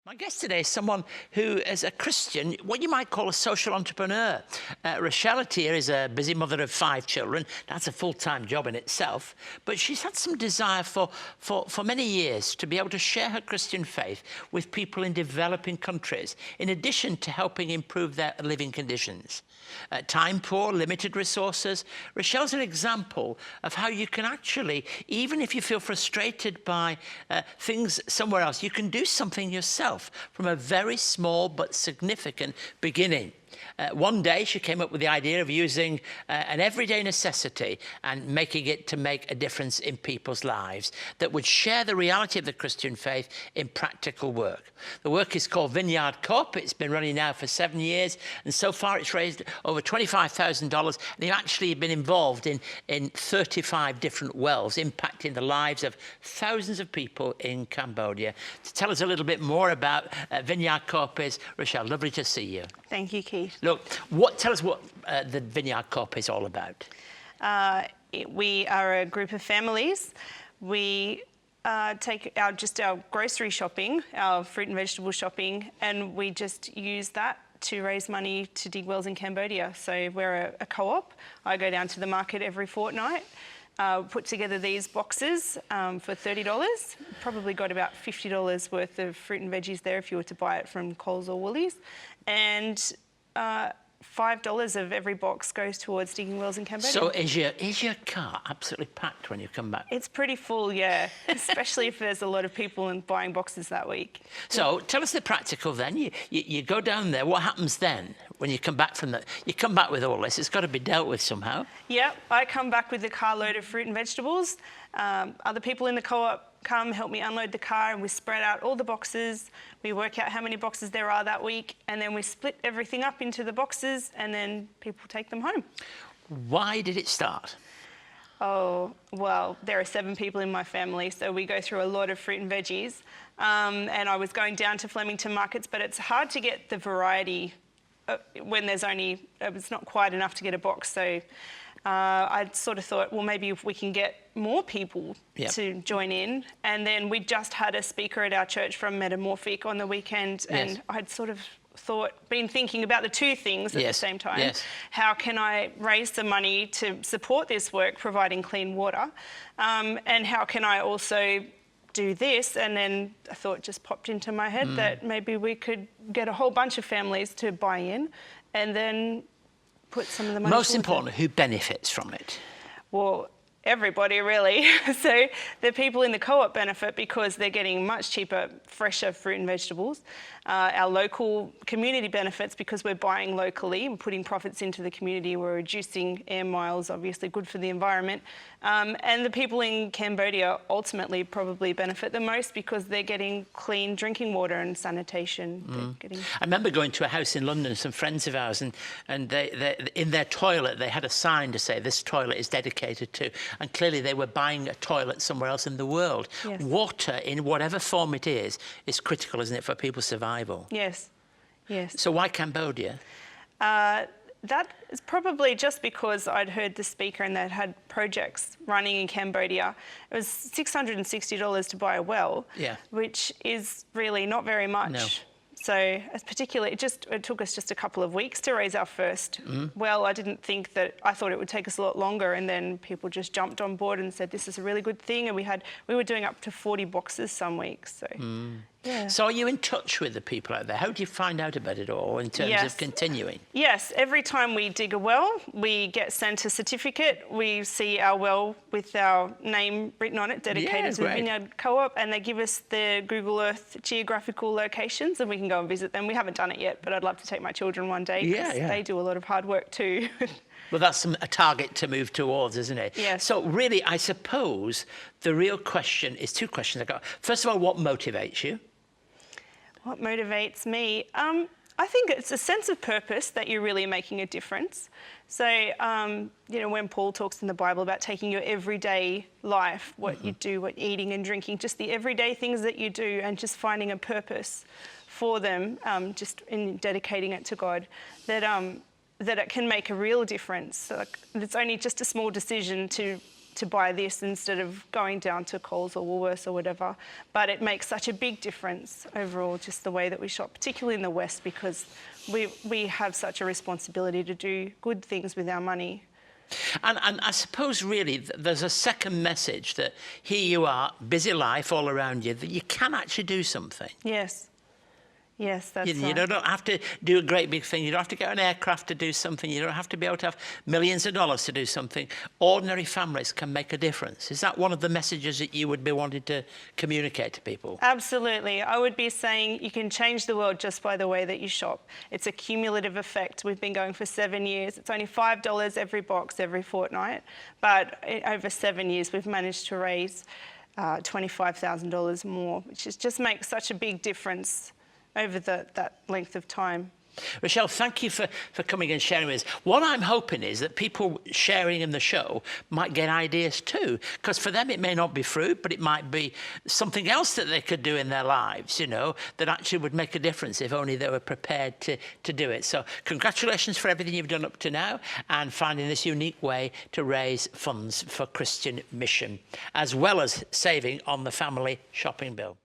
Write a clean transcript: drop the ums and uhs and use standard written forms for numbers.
My guest today is someone who is a Christian, what you might call a social entrepreneur. Rachelle Attieh is a busy mother of 5 children. That's a full-time job in itself. But she's had some desire for many years to be able to share her Christian faith with people in developing countries, in addition to helping improve their living conditions. Time poor, limited resources. Rachelle's an example of how you can actually, even if you feel frustrated by things somewhere else, you can do something yourself from a very small but significant beginning. One day she came up with the idea of using an everyday necessity and making it to make a difference in people's lives that would share the reality of the Christian faith in practical work. The work is called Vineyard Co-Op. It's been running now for 7 years, and so far it's raised over $25,000. They've actually been involved in 35 different wells, impacting the lives of thousands of people in Cambodia. To tell us a little bit more about Vineyard Co-Op is Rachelle. Lovely to see you. Thank you, Keith. Look, tell us what the Vineyard Co-Op is all about. We are a group of families. We take our grocery shopping, our fruit and vegetable shopping, and we just use that to raise money to dig wells in Cambodia. So we're a co-op. I go down to the market every fortnight. Put together these boxes for $30. Probably got about $50 worth of fruit and veggies there if you were to buy it from Coles or Woolies. And $5 of every box goes towards digging wells in Cambodia. So is your car absolutely packed when you come back? It's pretty full, yeah, especially if there's a lot of people buying boxes that week. So tell us the practical then. You go down there. What happens then when you come back from that? You come back with all this. It's got to be dealt with somehow. Yeah, I come back with a carload of fruit and vegetables. Other people in the co-op come help me unload the car, and we spread out all the boxes. We work out how many boxes there are that week, and then we split everything up into the boxes, and then people take them home. Why did it start? Oh, well, there are 7 people in my family, so we go through a lot of fruit and veggies. And I was going down to Flemington markets, but it's hard to get the variety when there's only, it's not quite enough to get a box. So I sort of thought, well, maybe if we can get more people to join in. And then we just had a speaker at our church from Metamorphic on the weekend, and I'd sort of been thinking about the 2 things at the same time. How can I raise the money to support this work, providing clean water? And how can I also do this? And then a thought just popped into my head that maybe we could get a whole bunch of families to buy in and then put some of the money. Most importantly, who benefits from it? Well, everybody really. So the people in the co-op benefit because they're getting much cheaper, fresher fruit and vegetables. Our local community benefits because we're buying locally and putting profits into the community. We're reducing air miles, obviously good for the environment. And the people in Cambodia ultimately probably benefit the most because they're getting clean drinking water and sanitation. I remember going to a house in London, some friends of ours, and they in their toilet they had a sign to say this toilet is dedicated to, and clearly they were buying a toilet somewhere else in the world. Water, in whatever form it is critical, isn't it, for people's survival? Yes, yes. So why Cambodia? That is probably just because I'd heard the speaker and they'd had projects running in Cambodia. It was $660 to buy a well, which is really not very much. No. So as particularly, it took us just a couple of weeks to raise our first well. I thought it would take us a lot longer, and then people just jumped on board and said this is a really good thing, and we were doing up to 40 boxes some weeks. So So are you in touch with the people out there? How do you find out about it all in terms of continuing? Yes, every time we dig a well, we get sent a certificate. We see our well with our name written on it, dedicated to the Vineyard Co-op, and they give us the Google Earth geographical locations, and we can go and visit them. We haven't done it yet, but I'd love to take my children one day because they do a lot of hard work too. Well, that's a target to move towards, isn't it? Yes. So really, I suppose the real question is 2 questions I got. First of all, what motivates you? What motivates me? I think it's a sense of purpose that you're really making a difference. So, you know, when Paul talks in the Bible about taking your everyday life, what you do, what eating and drinking, just the everyday things that you do and just finding a purpose for them, just in dedicating it to God, that it can make a real difference. Like, it's only just a small decision to to buy this instead of going down to Coles or Woolworths or whatever. But it makes such a big difference overall, just the way that we shop, particularly in the West, because we have such a responsibility to do good things with our money. And I suppose really there's a second message that here you are, busy life all around you, that you can actually do something. Yes. Yes, that's You right. don't have to do a great big thing. You don't have to get an aircraft to do something. You don't have to be able to have millions of dollars to do something. Ordinary families can make a difference. Is that one of the messages that you would be wanting to communicate to people? Absolutely. I would be saying you can change the world just by the way that you shop. It's a cumulative effect. We've been going for 7 years. It's only $5 every box every fortnight. But over 7 years, we've managed to raise $25,000 more, which just makes such a big difference over that length of time. Rachelle, thank you for coming and sharing with us. What I'm hoping is that people sharing in the show might get ideas too, because for them it may not be fruit, but it might be something else that they could do in their lives, you know, that actually would make a difference if only they were prepared to do it. So congratulations for everything you've done up to now and finding this unique way to raise funds for Christian mission, as well as saving on the family shopping bill.